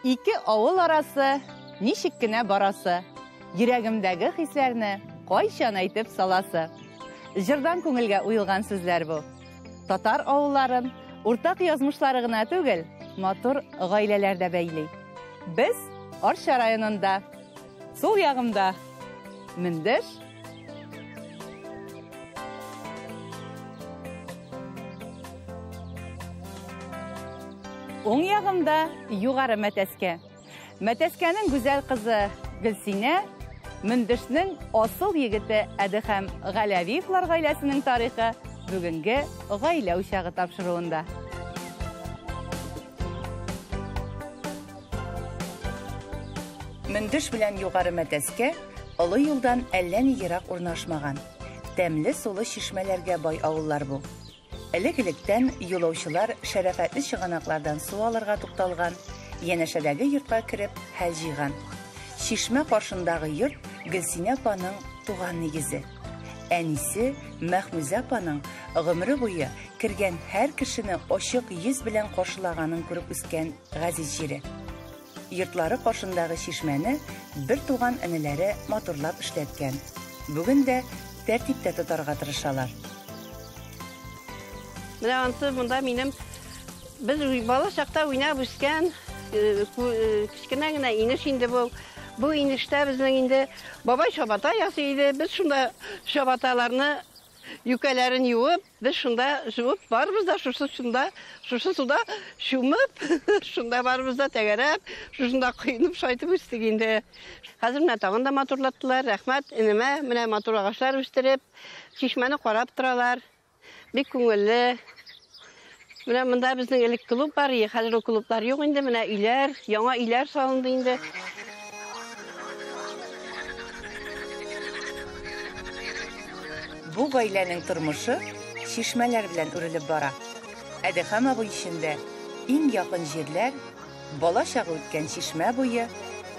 Ике авыл арасы, ничек кенә барасы, йөрәгемдәге хисләрне кайчан әйтеп саласы. Җырдан күңелгә уелган сүзләр бу. Татар авылларын уртак язмышлары гына түгел, матур гаиләләр дә бәйли. Без Арча районында, сул ягымда Мендеш, оң ягымда югары Мәтәскә. Мәтәскәнең гүзәл кызы Гөлсинә, Мендешнең асыл егете Әдһәм Галәвиевлар гаиләсенең тарихы бүгенге гаилә учагы тапшыруында. Мендеш белән югары Мәтәскә олы юлдан әллә ни ерак урнашмаган. Тәмле сулы чишмәләргә бай авыллар бу. Элек-электән юлаучылар шәрәфәтле чыганаклардан су алырга тукталган, янәшәдәге йортка кереп хәл җыйган. Чишмә каршындагы йорт Гөлсинә апаның туган нигезе. Әнисе Мәхмүзә апаның гомере буе кергән һәр кешене ачык йөз белән каршылаганын күреп үскән газиз җире. Йортлары каршындагы чишмәне бер туган энеләре матурлап эшләткән. Бүген дә тәртиптә тотарга тырышалар. Менә ансы монда минем без бала чакта уйнап үскән кичкенә генә инеш инде бу. Бу инештә безнең инде бабай чабата ясый иде. Без шунда чабаталарны юкәләрен юып, без шунда жуып барбыз да шушы суда чумып, шунда барбыз да тәгәрәп, шунда кыйнып шайтып үстек инде. Хәзер менә тагын да матурлаттылар. Рәхмәт инемә, менә матур агачлар үстереп, чишмәне карап торалар. Бик күңелле. Менә монда безнең элек клуб бар, хәзер клублар юк инде, менә өйләр, яңа өйләр салынды инде. Бу гаиләнең тормышы чишмәләр белән үрелеп бара. Әдһәм абый ишендә иң якын җирләр бала чагы үткән чишмә буе,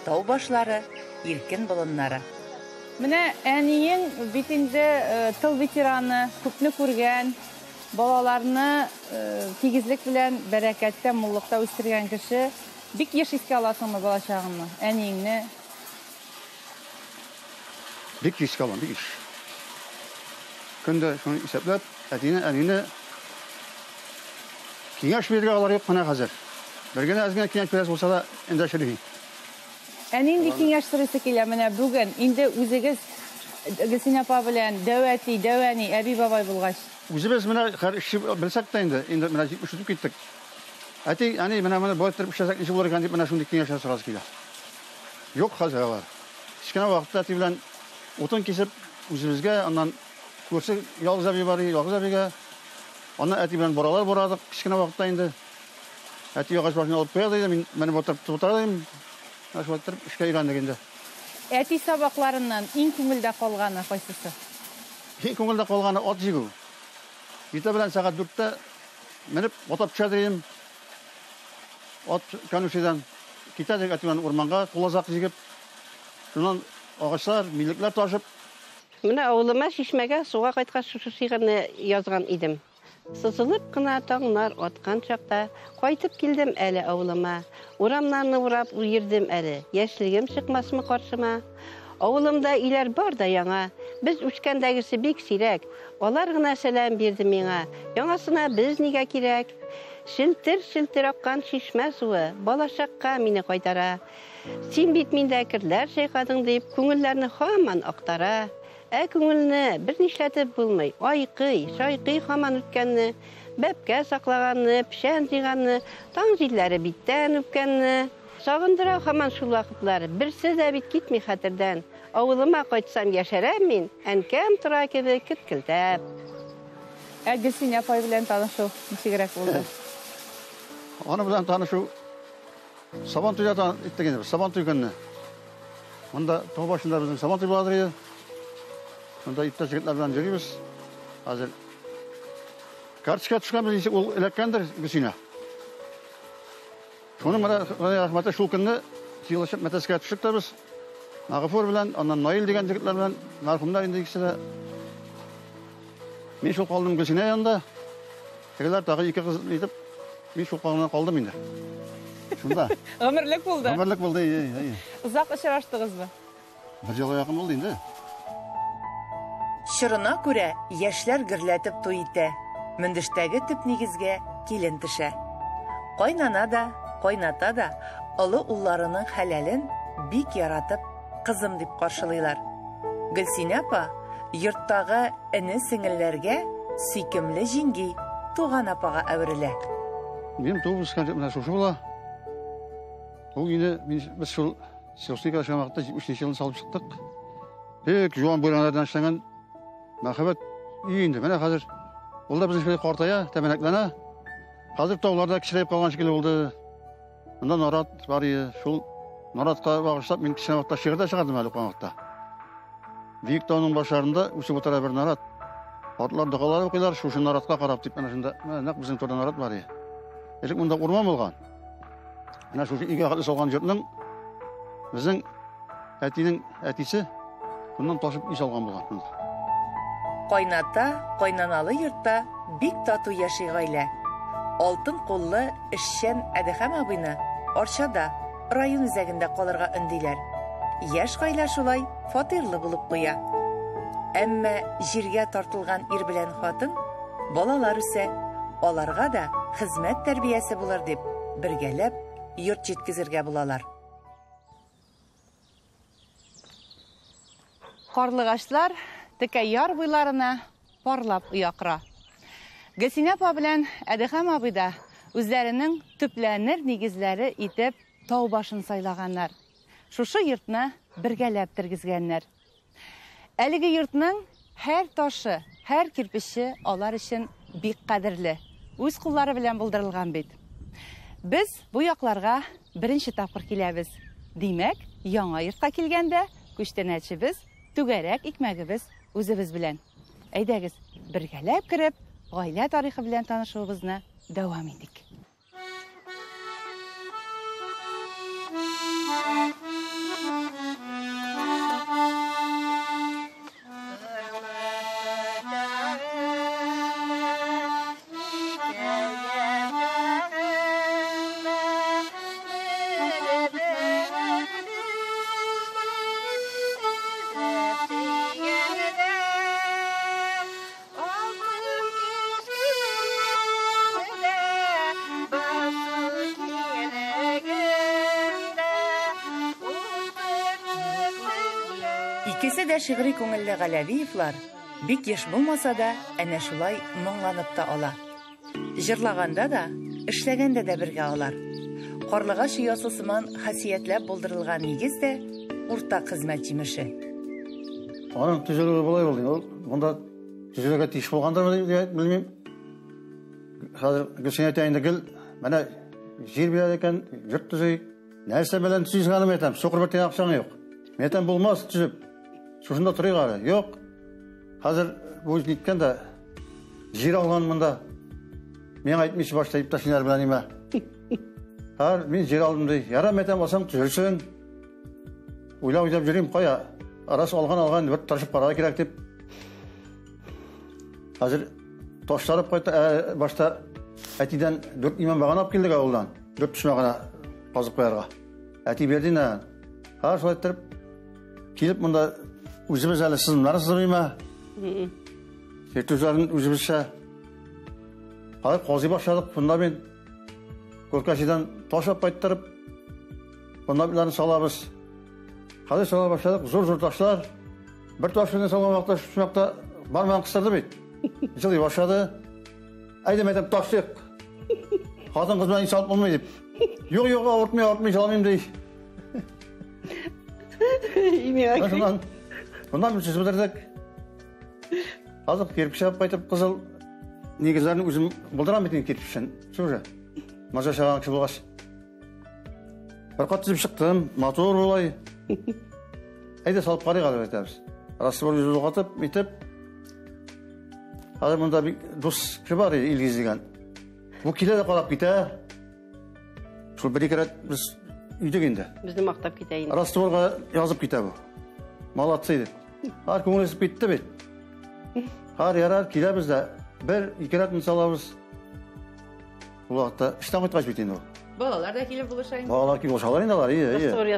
тау башлары, иркен болыннары. Менә әниең бит инде тыл ветераны, күпне күргән, балаларны тигезлек белән бәрәкәттә, муллыкта үстергән кеше. Бик еш искә аласыңмы бала чагыңны, әниеңне? Бик искә алам, бик еш. Көнде шуны исәпләп, әнине киңәш бирергә алар юк кына хәзер. Бер генә әзгә киңәш бирәс булса да эндәшерһи. Әнинди киңәш сорыйсы килә менә бүген инде үзегез Гөлсинә апа белән дәвәни, әби бабай булгач. Үзебез менә һәр эшне белсәк тә инде менә үтеп киттек. Әни менә байтырып эшләсәк ничек булыр икән дип менә шундый киңәш сорас килә. Юк хәзер алар. Кичкенә вакытта белән утын кисеп үзебезгә, аннан күрсек ялгыз әби бар, ялгыз әбигә. Аны әти белән борадык, кичкенә вакытта инде. Әти агач башына алып куя иде, мин менә батырып тутырдым. Ашваттырып эшкә өйрәндек инде. Әти сабакларыннан иң күңелдә калганы кайсысы? Иң күңелдә калганы ат җигү. Иртә белән сәгать 4-тә менеп атап төшәдем. Ат канушыдан китәдек әти белән урманга кулазак җигеп. Шуннан агачлар, милекләр ташып. Менә авылыма чишмәгә суга кайткач шушы шигырьне язган идем. Сызылып кына таңнар аткан чакта кайтып килдем әле авылыма. Урамнарны урап йөрдем әле. Яшьлегем чыкмасмы каршыма? Авылымда иләр бар да яңа. Без үчкәндәгесе бик сирәк. Алар гына сәлам бирде миңа. Яңасына без нигә кирәк? Шилтер аккан чишмә суы балачакка мине кайтара. Син бит миндә кирләр шайкадың дип күңелләрне һаман актара. Күңелне бер нишләтеп булмый. Айкый, шайкый һаман үткәнне, бәпкә саклаганны, пишән җыйганны, таң җилләре биттән үпкәнне. Сагындыра һаман шул вакытлар. Берсе дә бит китми хәтердән. Авылыма кайтсам яшәрәм мин, әнкәм тора кебек киткелтәп. Гөлсинә апа белән танышу ничегрәк булды? Аны белән танышу Сабан туйда иттек, Сабан туй көнне. Монда тау башында безнең Сабан туй булыр иде. Монда иптәш җегетләр белән йөрибез. Хәзер карточка төшкән без ул эләккәндер Гөлсинә. Шуны менә рәхмәте шул көнне җыелышып Мәтәскә төшеп тә без Мәгъфур белән, аннан Наил дигән җегетләр белән мәрхүмнәр инде икесе дә. Мин шул калдым Гөлсинә янында. Тегеләр тагы ике кыз итеп, мин шул калган калдым инде. Шунда. Гомерлек булды. Гомерлек булды. Узак очраштыгызбы? Бер елга якын булды инде. Шырына күрә яшьләр гөрләтеп туй итә. Мөндештәге төп нигезгә килен төшә. Кайнана да, кайната да олы улларының хәләлен бик яратып кызым дип каршылыйлар. Гөлсинә апа йорттагы эне сеңелләргә сөйкемле җиңги туган апага әверелә. Минем туып үскән менә шушы була. Ул инде без шул Сосника шамакта 73 елын салып чыктык. Бик жуан буйлардан эшләнгән мәхәббәт инде. Менә хәзер ул да безнең картая, тәмәнәкләнә. Хәзер тауларда кичерәйеп калган шикелле булды. Монда нарат бар иде. Шул наратка багышлап мин кичә вакытта шигырь чыгардым әле вакытта. Бик тауның башларында үсеп утыра бер нарат. Атлар дәгалар укыйлар, шушы наратка карап дип менә шунда нәкъ безнең турда нарат бар иде. Элек монда урман булган. Менә шушы игә хәтле салган җирнең безнең әтинең әтисе bundan ташып иш алган булган. Кайната, кайнаналы йортта бик тату яши гаилә. Алтын куллы эшчән Әдәхәм абыйны Арчада, район үзәгендә калырга өндиләр. Яшь гаилә шулай фатирлы булып куя. Әмма җиргә тартылган ир белән хатын балалар үсә, аларга да хезмәт тәрбиясе булыр дип бергәләп йорт җиткезергә булалар. Карлыгачлар текә яр буйларына парлап уякыра. Гөлсинә апа белән Әдәхәм абый да үзләренең төпләнер нигезләре итеп тау башын сайлаганнар. Шушы йортны бергәләп тергезгәннәр. Әлеге йортның һәр ташы, һәр кирпече алар өчен бик кадерле. Үз куллары белән булдырылган бит. Без бу якларга беренче тапкыр киләбез. Димәк, яңа йортка килгәндә күчтәнәчебез, түгәрәк икмәгебез үзебез белән. Әйдәгез, бергәләп кереп, гаилә тарихы белән танышуыбызны дәвам итик. Икесе дә шигъри күңелле Галәвиевлар бик еш булмаса да, әнә шулай моңланып та ала. Җырлаганда да, эшләгәндә дә бергә алар. Карлыгач оясы сыман хасиятләп булдырылган нигез дә уртак хезмәт җимеше. Аның төзелүе булай булды. Ул монда төзелергә тиеш булгандыр белмим. Хәзер Гөлсинә әйтәйин гел, менә җир бирә икән, йорт төзик. Нәрсә белән төзисәң әйтәм, сукыр бер тиен акчаң юк. Мәйтәм булмас төзеп. Шушында турыйк әле. Юк. Хәзер бу җиткән дә җир алган монда. Мен әйтмиш башта иптәшләр белән имә. Һәр мин җир алдым ди. Ярам әйтәм алсам төзелсен. Уйлап йөрим кая. Арас алган бер тырышып карарга кирәк дип. Хәзер ташларып кайта башта әтидән 4 иман баганап килдек авылдан. 4 пешмәгән казып куярга. Әти бердинә. Һәр шулай торып килеп монда үзебез әле сызымнар сызымыйма. Ертүзләрен үзебезчә. Хәзер казый башладык. Монда мен Көркәшидән ташлап кайттырып монда белән салабыз. Хәзер сала башладык. Зур ташлар. Бер ташны салган вакытта шунакта барман кыстырды бит. Җылый башлады. Әйдәм әйтеп ташлык. Хатын кыз белән исалып булмый дип. Юк, авыртмый салмыйм ди. Bundan bir söz bildirdik. Hazır kirpiç yapıp kaytıp kızıl negizlerini üzüm bulduran bitin kirpiçten. Şöyle. Maca şağan kişi bulgaç. Bir kat tüzüp çıktım. Motor olay. Eyde salıp qarayı qalır etemiz. Arası var yüzü uqatıp, mitip. Hazır bunda bir dost kişi var ilgizligen. Bu kile de qalap gite. Şul bir kere biz үйдік енді. Бізді мақтап кетейін. Растворға жазып кете бұл. Молодцы еді. Ар көңіл есіп кетті бет. Ар ярар келеміз де бір-екі рет саламыз. Бұл уақытта іштен қайтқаш бет енді ол. Балалар да килеп булыша инде. Балалар ki boşalar indalar iyi.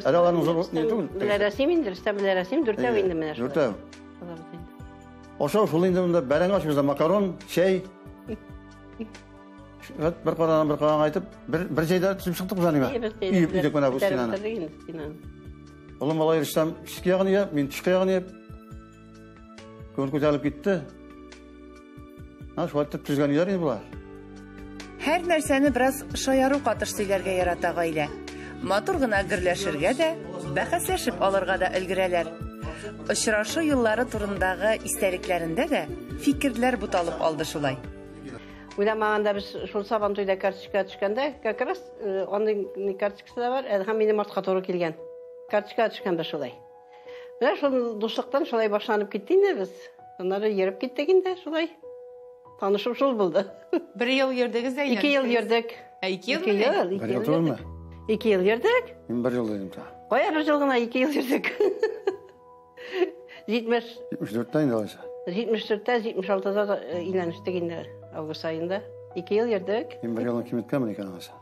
Әле аларның зор не түгел. Рәсим инде, рәсим дүртәү инде менә. Дүртәү. Ошо шул инде монда бәрәң ашыбызда макарон, чәй. Бер караган айтып, бер җайда төшеп чыктык җаныма. Үйеп менә бу стенаны. Улым алай Рөстәм ишке ягын я, мин тишке ягын я. Күн күтәрелеп китте. Шулай итеп төзгән иде булар. Һәр нәрсәне бераз шаяру катыш сөйләргә ярата гаилә. Матур гына гөрләшергә дә, бәхәсләшеп алырга да өлгерәләр. Очрашу юллары турындагы истәлекләрендә дә фикерләр буталып алды шулай. Уйламаганда без шул сабан туйда карточка төшкәндә, как раз аның карточкасы да бар, һәм минем артка туры килгән. Карточка төшкәндә шулай. Менә шул дуслыктан шулай башланып китте инде без. Аннары йөреп киттек инде шулай. Танышып шул булды. 1 ел йөрдегез дә 2 ел йөрдек. 2 ел? 1 ел түгелме? 2 ел йөрдек. Мин 1 ел дидем та. Кая 1 ел гына 2 ел йөрдек. 74-тә инде алайса. 74-тә 76-да өйләнештек инде август айында. 2 ел йөрдек. Мин 1 елны ким иткәнмен икән алайса.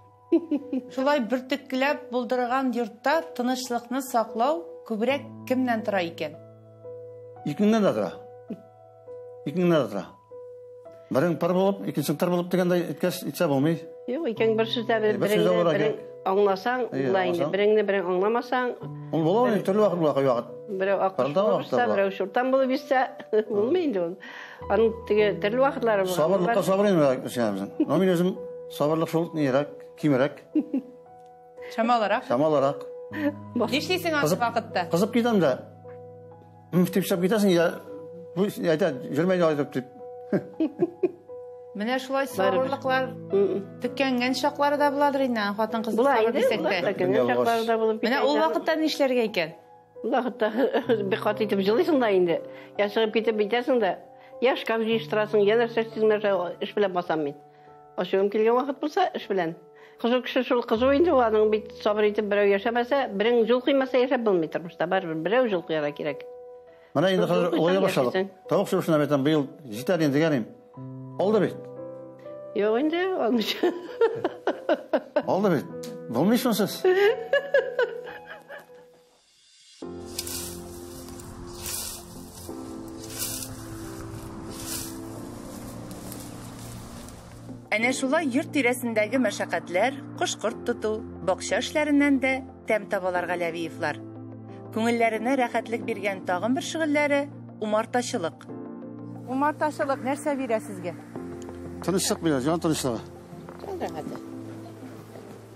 Шулай бөртекләп булдырган йортта тынычлыкны саклау күбрәк кемнән тора икән? Икеннән дә тора. Икеннән дә тора. Берең пар булып, икенче тар булып дигәндә иткәч итсә булмый. Юк, икән бер сүздә берең аңласаң, була инде. Берең аңламасаң, Ул була инде төрле вакыт була вакыт. берәү акырта, берәү шуртан булып исә, булмый инде ул. Аның теге төрле вакытлары була. Сабырлыкка сабыр инде үзебезнең. Но мин үзем сабырлык шул нирәк, кимерәк, Шамаларак. Нишлисең аны вакытта? Кызып китәм дә. Мифтипшап китәсең я. Бу әйтә, җөрмәйдә айтып дип. Менә шулай сабырлыклар теккәнгән шаклары да буладыр инде, хатын-кыз сабыр дисәк тә. Менә ул вакытта нишләргә икән? Ул вакытта бик каты итеп җылыйсың да инде. Я чыгып китеп битәсең дә, я шкаф җыйштырасың, я нәрсә сизмәсә эш белән басам мин. Ашыгым килгән вакыт булса, эш белән. Кызу кеше шул кызу инде, аның бит сабыр итеп берәү яшәмәсә, берең җул кыймаса яшәп булмый тормышта. Барыбер берәү җул кыяра кирәк. Менә инде хәзер уя башладык. Тавык шушына бетәм быел җитәр инде дигәнем. Алды бит. Юк инде, алмыш. Алды бит. Булмый шунсыз. Әнә шулай йорт тирәсендәге мәшәкатьләр, кош-корт тоту, бакча эшләреннән дә тәм табалар Галәвиевлар. Күңелләренә рәхәтлек биргән тагын бер шөгыльләре умартачылык. Умартачылык нәрсә бирә сезгә? Тынычлык бирә, җан тынычлыгы.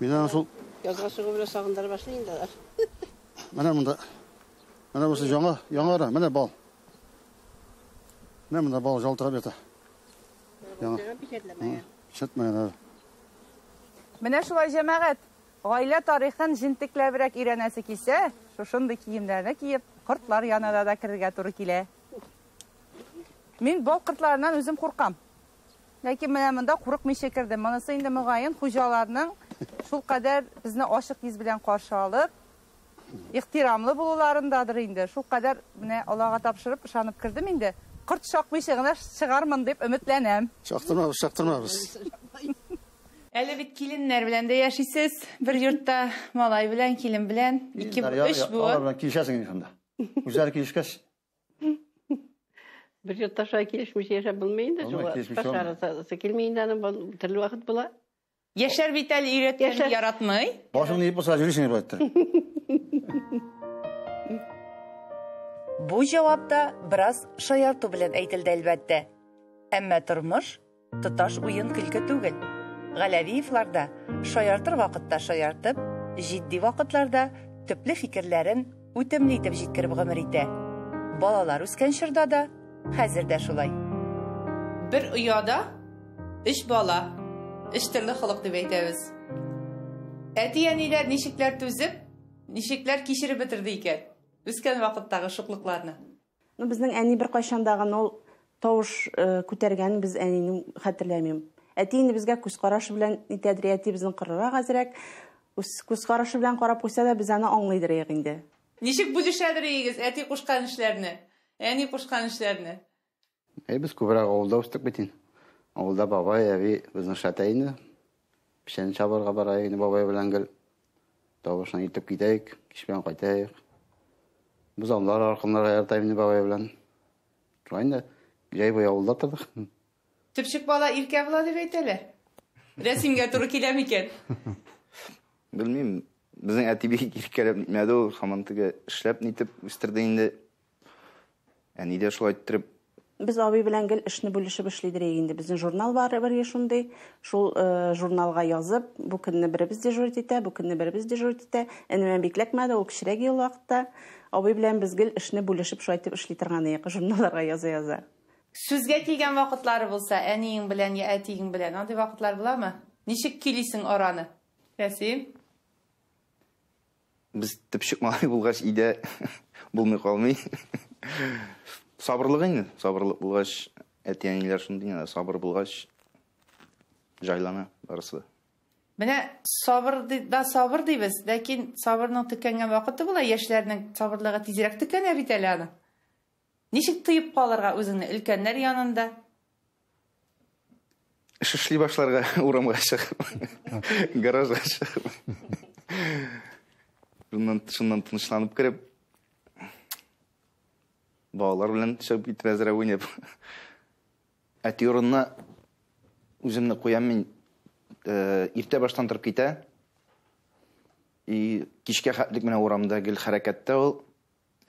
Менә шул Язга чыгып белә сагындырып башлый инде. менә монда. Менә бусы яңара, менә бал. Менә монда бал жалтырап ята. Шәтмәгән. Менә шулай җәмәгать, гаилә тарихын җентекләбрәк өйрәнәсе килсә, шушындый киемнәрне киеп, кортлар янына да керергә туры килә. Мин бал кортларыннан үзем куркам. Ләкин менә монда курыкмыйча кирдем. Монысы инде мөгаен хуҗаларның шул кадәр безне ачык йөз белән каршы алып, ихтирамлы булуларындадыр инде. Шул кадәр менә Аллага тапшырып, ышанып кирдем инде. Корт шакмыйча гына чыгармын дип өметләнәм. Шактырмабыз. Әле бит киленнәр белән дә яшисез. Бер йортта малай белән, килен белән, 2-3 буын. Алар белән килешәсең инде. Үзләре килешкәч. Бер йортта шулай килешмичә яшәп булмый инде. Ташарысы килмәй инде, аның төрле вакыт була. Яшәр бит әле өйрәткән яратмый. Башыңны йып булса җөришең дип әйтте. Бу җавапта бераз шаярту белән әйтелде әлбәттә. Әмма тормыш тоташ уен көлке түгел. Галәвиевлар да шаяртыр вакытта шаяртып, җитди вакытларда төпле фикерләрен үтемле итеп җиткереп гомер итә. Балалар үскән чорда да хәзер дә шулай. Бер ояда 3 бала, 3 төрле халык дип әйтәбез. Әти-әниләр ничекләр түзеп, ничекләр кичереп бетерде икән. Үскән вакыттагы шуклыкларны. Безнең әни бер кайчандагы ул тавыш күтәргән без әнинең хәтерләмим. Әти инде безгә күз карашы белән итәдер, әти безнең кырырак әзрәк. Күз карашы белән карап куйса да без аны аңлыйдыр инде. Ничек бүлешәдер игез әти кушкан эшләрне, әни кушкан эшләрне? Biz күбрәк авылда үстек бит. Авылда бабай, әби безнең шатайны Пешен чабырга барайык, бабай белән гел. Тавышын итеп китәйек, кич белән кайтайык. Бузамлар арканларга яртайм бабай белән. Шуңа җай буя авылда тордык. Төпчек бала иркә була дип әйтәләр. Рәсимгә туры килә микән? Белмим, безнең әти бик иркәләп нитмәде ул, һаман теге эшләп нитеп үстерде инде. Әни дә шулай иттереп. Без абый белән гел эшне бүлешеп эшлидер инде. Безнең журнал бар бер шундый. Шул журналга язып, бу көнне беребез дежурить итә, бу көнне беребез дежурить итә. Әнемә бикләкмәде, ул кечерәк ел вакытта. Абый белән без гел эшне бүлешеп шулай итеп эшли торган идек, журналларга яза. Сүзгә килгән вакытлары булса, әниең белән я әтиең белән, андый вакытлар буламы? Ничек килисең араны? Рәсим? Без төпчек малай булгач идә булмый калмый. Сабырлык инде, сабырлык булгач, әти-әниләр шундый, сабыр булгач җайлана барысы. Менә сабыр дибез, ләкин сабырның төкәнгән вакыты була, яшьләрнең сабырлыгы тизрәк төкәнә бит әле аны. Ничек тыйып калырга үзеңне өлкәннәр янында? Эш эшли башларга урамга чыгып, гаражга чыгып. Шуннан тынычланып кереп, балалар белән чыгып китеп әзрәк уйнап. Әти урынына үземне куям мин, иртә баштан торып китә. И кичкә хәтлек менә урамда гел хәрәкәттә ул,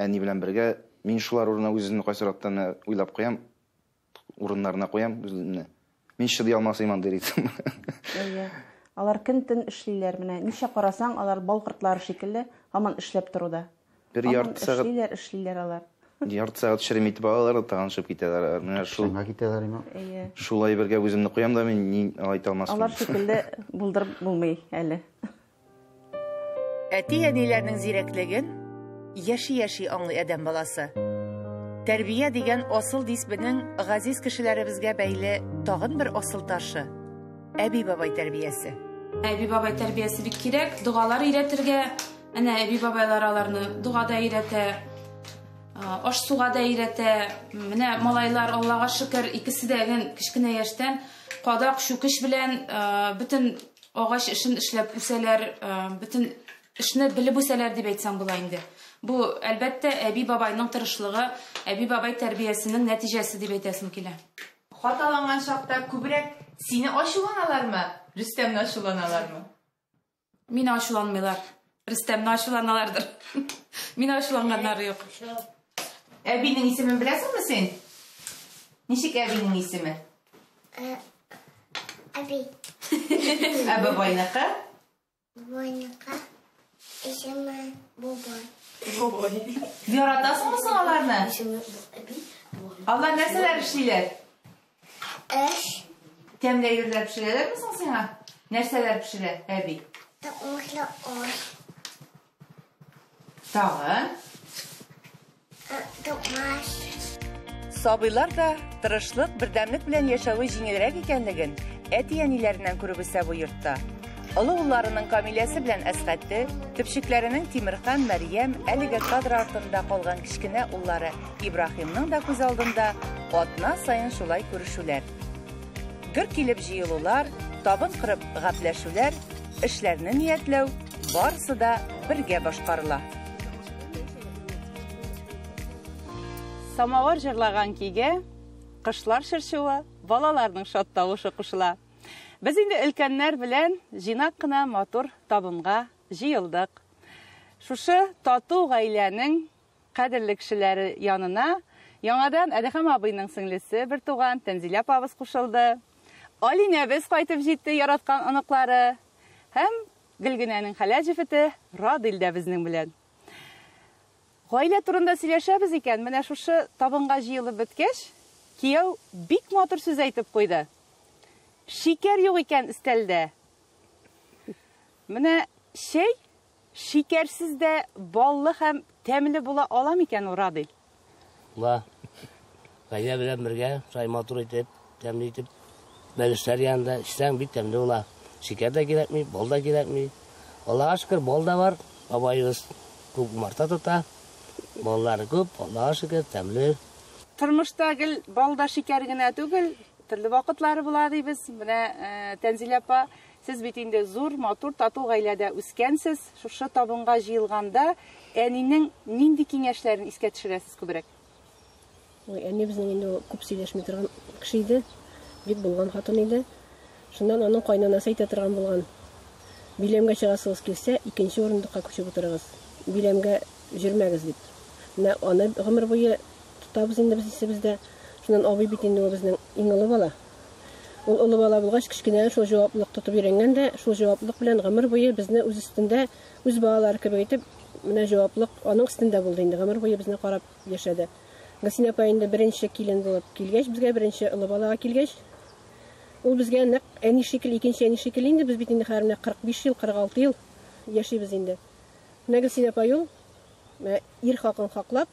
әни белән бергә. Мин шулар урынына үземне кайсырактан уйлап куям, урыннарына куям үземне. Мин шыдый алмасам андый ритм. Алар көн-төн эшлиләр менә. Ничә карасаң, алар балкыртлар шикелле, һаман эшләп торуда. Бер ярты сәгать эшлиләр алар. Ярты сәгать шерем итеп алалар, танышып китәләр. Менә Шунга китәләр име? Шулай бергә үземне куям да мин ни айта алмассың. Алар шикелле булдырып булмый әле. Әти-әниләрнең зирәклеген яши аңлый адәм баласы. Тәрбия дигән асыл дисбенең газиз кешеләребезгә бәйле тагын бер асыл ташы. Әби-бабай тәрбиясе. Әби-бабай тәрбиясе бик кирәк. Дугалар өйрәтергә. Әнә әби-бабайлар аларны дугада өйрәтә, аш-суга да өйрәтә. Менә малайлар, Аллага шөкер, икесе дә кечкенә яшьтән кадак шүкеш белән бөтен агач эшен эшләп үсәләр, бөтен эшне белеп үсәләр дип әйтсәң була инде. Бу әлбәттә әби-бабайның тырышлыгы, әби-бабай тәрбиясенең нәтиҗәсе дип әйтәсем килә. Хаталанган чакта күбрәк сине ачуланалармы? Рөстәмне ачуланалармы? Мине ачуланмыйлар. Рөстәмне ачуланалардыр. Мине ачуланганнары юк. Әбинең исемен беләсеңме син? Ничек әбинең исеме? Әби. Бабайныкы? Бабайныкы. Исеме Бабай. Яратасыңмы син аларны? Алар нәрсәләр эшлиләр? Эш. Тәмләйерләр пешерәләрме соң сиңа? Нәрсәләр пешерә, әби? Тагын аш. Тагын? Тагын. Сабыйлар да тырышлык, бердәмлек белән яшәүе җиңелрәк икәнлеген әти-әниләреннән күреп үсә бу йортта. Олы улларының Камиләсе белән Әсгате, төпчекләренең Тимерхан, Мәрьям, әлеге кадр артында калган кичкенә уллары Ибраһимның да күз алдында атна сайын шулай күрешүләр. Гөр килеп җыелулар, табын кырып гапләшүләр, эшләрне ниятләү, барысы да бергә башкарыла. Самавар җырлаган кигә, кышлар шыршуы, балаларның шат тавышы кушыла. Без инде өлкәннәр белән җыйнак кына матур табынга җыелдык. Шушы тату гаиләнең кадерле кешеләре янына яңадан Әдәхәм абыйның сеңлесе бер туган Тәнзилә апабыз кушылды. Алинәбез кайтып җитте, яраткан оныклары. Һәм Гөлгенәнең Хәләҗевете Радил дә безнең белән. Гаилә турында сөйләшәбез икән, менә шушы табынга җыелып беткәч, кияү бик матур сүз әйтеп куйды. Шикәр юк икән өстәлдә. Менә чәй шикәрсез дә баллы һәм тәмле була ала микән ул Радил? Ла. Гаилә белән бергә шулай матур итеп, тәмле итеп, бәлешләр янында эчсәң бик тәмле була. Шикәр дә кирәкми, бал да кирәкми. Аллага шөкер, бал да бар. Бабайыбыз күп умарта тота. Баллары күп, Аллага шөкер, тәмле. Тормышта гел балда шикәр генә түгел, төрле вакытлары була дибез. Менә Тәнзилә апа, сез бит инде зур, матур, тату гаиләдә үскәнсез. Шушы табынга җыелганда әнинең нинди киңәшләрен искә төшерәсез күбрәк? Әни безнең инде күп сөйләшми торган кеше иде. Бик булган хатын иде. Шуннан аның кайнанасы әйтә торган булган. Биләмгә чыгасыгыз килсә, икенче урындыкка күчеп утырыгыз. Биләмгә җөрмәгез дип. Менә аны гомер буе тотабыз инде без исебездә. Шуннан абый бит инде безнең иң олы бала. Ул олы бала булгач, кичкенә шул җаваплылык тотып йөргән дә, шул җаваплылык белән гомер буе безне үз өстендә, үз балалары кебек итеп, менә җаваплылык аның өстендә булды инде. Гомер буе безне карап яшәде. Гасин апа инде беренче килен булып килгәч, безгә беренче олы балага килгәч, ул безгә нәкъ әни шикелле, икенче әни шикелле инде. Без бит инде хәрмә 45 ел, 46 ел яшибез инде. Менә Гасин апа ел ир хакын хаклап,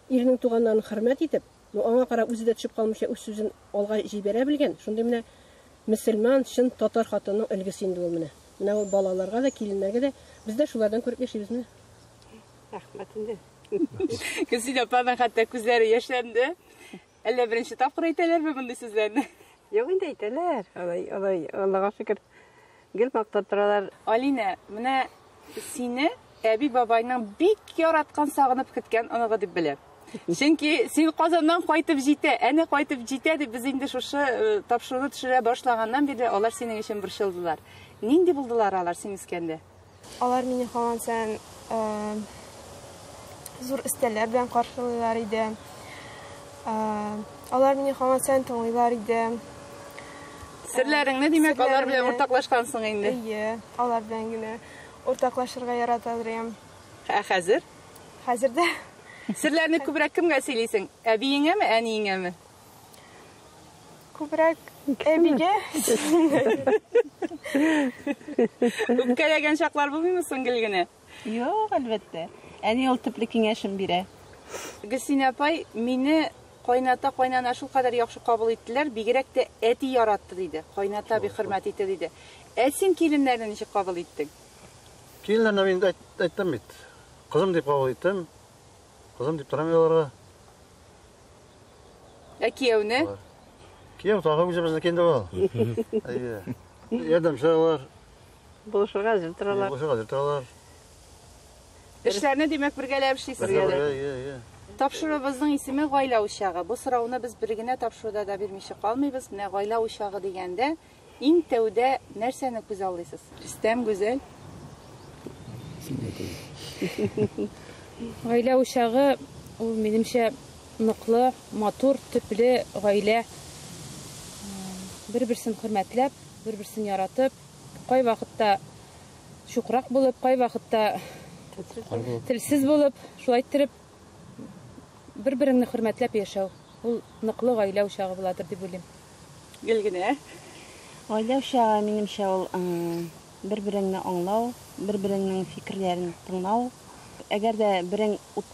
ирнең туганнарын хөрмәт итеп, аңа карап үзе дә төшеп калмыйча үз сүзен алга җибәрә белгән. Шундый менә мөселман, чын татар хатынының өлгесе инде ул менә. Менә ул балаларга да, киленнәргә дә без дә шулардан күреп яшибез менә. Рәхмәт инде. Гасин апаның хәтта күзләре яшьләнде. Әллә беренче тапкыр әйтәләрме мондый сүзләрне? Юк инде әйтәләр. Алай, Аллага шөкер. Гел мактап торалар. Алина, менә сине әби бабайның бик яраткан, сагынып көткән оныгы дип беләм. Чөнки син Казаннан кайтып җитә, әнә кайтып җитә дип без инде шушы тапшыруны төшерә башлаганнан бирле алар синең өчен борчылдылар. Нинди булдылар алар син үскәндә? Алар мине һаман сән зур истәләр белән каршылыйлар иде. Алар мине һаман сән тыңлыйлар иде. Серләреңне димәк алар белән уртаклашкансың инде. Ие, алар белән генә уртаклашырга яратадыр. Хәзер? Хәзердә Серләрне күбрәк кемгә сөйлисең? Әбиеңәме, әниеңәме? Күбрәк әбигә. Үпкәләгән чаклар булмыймы соң гел генә? Юк, әлбәттә. Әни ул төпле киңәшен бирә. Гөлсин апай, мине кайната, кайнана шул кадәр яхшы кабул иттеләр, бигрәк тә әти яратты диде. Кайната бик хөрмәт итте диде. Син киленнәрне ничек кабул иттең? Киленнәрне мин әйттем бит. Кызым дип кабул иттем. Кызым дип торам аларга. Кияүне? Кияү тагы үзебезне кенде ул. Әйе. Ярдәмчеләр. Булышырга әзер торалар. Булышырга әзер торалар. Эшләрне димәк бергәләп эшлисез. Тапшырыбызның исеме гаилә учагы. Бу сорауны без бер генә тапшыруда да бирмичә калмыйбыз. Менә гаилә учагы дигәндә иң тәүдә нәрсәне күз алдыйсыз? Рөстәм, Гүзәл. Гаилә учагы ул минемчә ныклы, матур, төпле гаилә. Бер-берсен хөрмәтләп, бер-берсен яратып, кай вакытта шукрак булып, кай вакытта телсез булып, шулай итеп бер-береңне хөрмәтләп яшәү. Ул ныклы гаилә учагы буладыр дип уйлыйм. Гел генә. Гаилә учагы минемчә ул бер-береңне аңлау, бер-береңнең фикерләрен тыңлау. Әгәр дә берең ут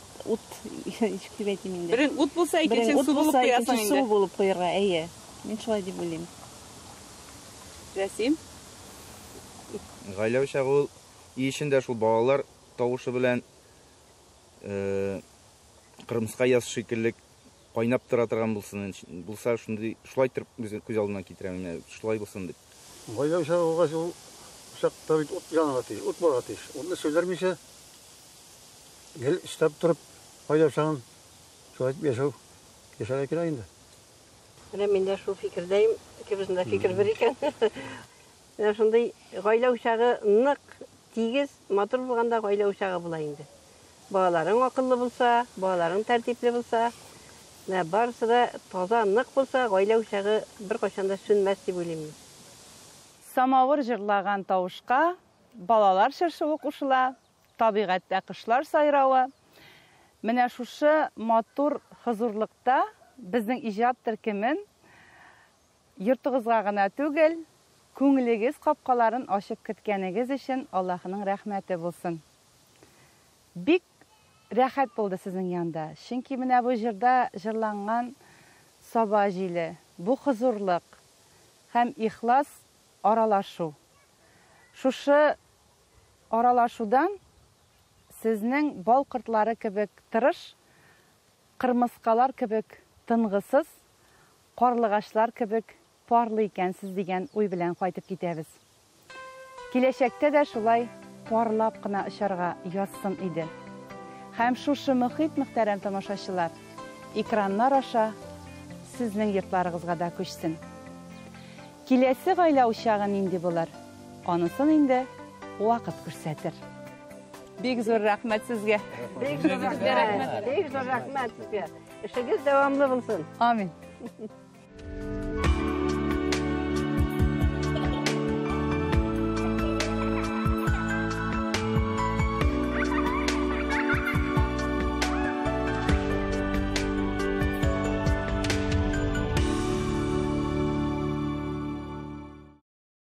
ичеп әйтим инде. Берең ут булса, икенче су булып куясың инде. Су булып куярга, әйе. Мин шулай дип уйлыйм. Рәсим. Гаилә учагы ул ишендә шул балалар тавышы белән кырмыска яз шикелле кайнап тора торган булса, шундый шулай итеп күз алдына китерәм, шулай булсын дип. Гаилә учагы ул учакта бит ут янга тиеш, ут барга тиеш. Аны сөйләрмичә гел истәп торып, гаилә учагын шулай яшәү, яшәргә кирәк инде. Менә мин дә шул фикердәйм, икебезнең дә фикер бер икән. Менә шундый гаилә учагы нык, тигез, матур булганда гаилә учагы була инде. Балаларың акыллы булса, балаларың тәртипле булса, менә барысы да таза, нык булса, гаилә учагы бер кайчан да сүнмәс дип уйлыйм. Самавыр җырлаган тавышка балалар чыршуы кушыла, табигатьтә кошлар сайравы. Менә шушы матур хозурлыкта безнең иҗат төркемен йортыгызга гына түгел, күңелегез капкаларын ачып көткәнегез өчен Аллаһның рәхмәте булсын. Бик рәхәт булды сезнең янда. Чөнки менә бу җырда җырланган саба җиле, бу хозурлык һәм ихлас аралашу. Шушы аралашудан сезнең бал кортлары кебек тырыш, кырмыскалар кебек тынгысыз, Карлыгачлар кебек парлы икәнсез дигән уй белән кайтып китәбез. Киләчәктә дә шулай парлап кына очарга язсын иде. Һәм шушы мөхит, мөхтәрәм тамашачылар, экраннар аша сезнең йортларыгызга да күчсен. Киләсе гаилә учагы нинди булыр? Анысын инде вакыт күрсәтер. Бик зур рәхмәт сезгә. Бик зур рәхмәт сезгә. Эшегез дәвамлы булсын. Амин.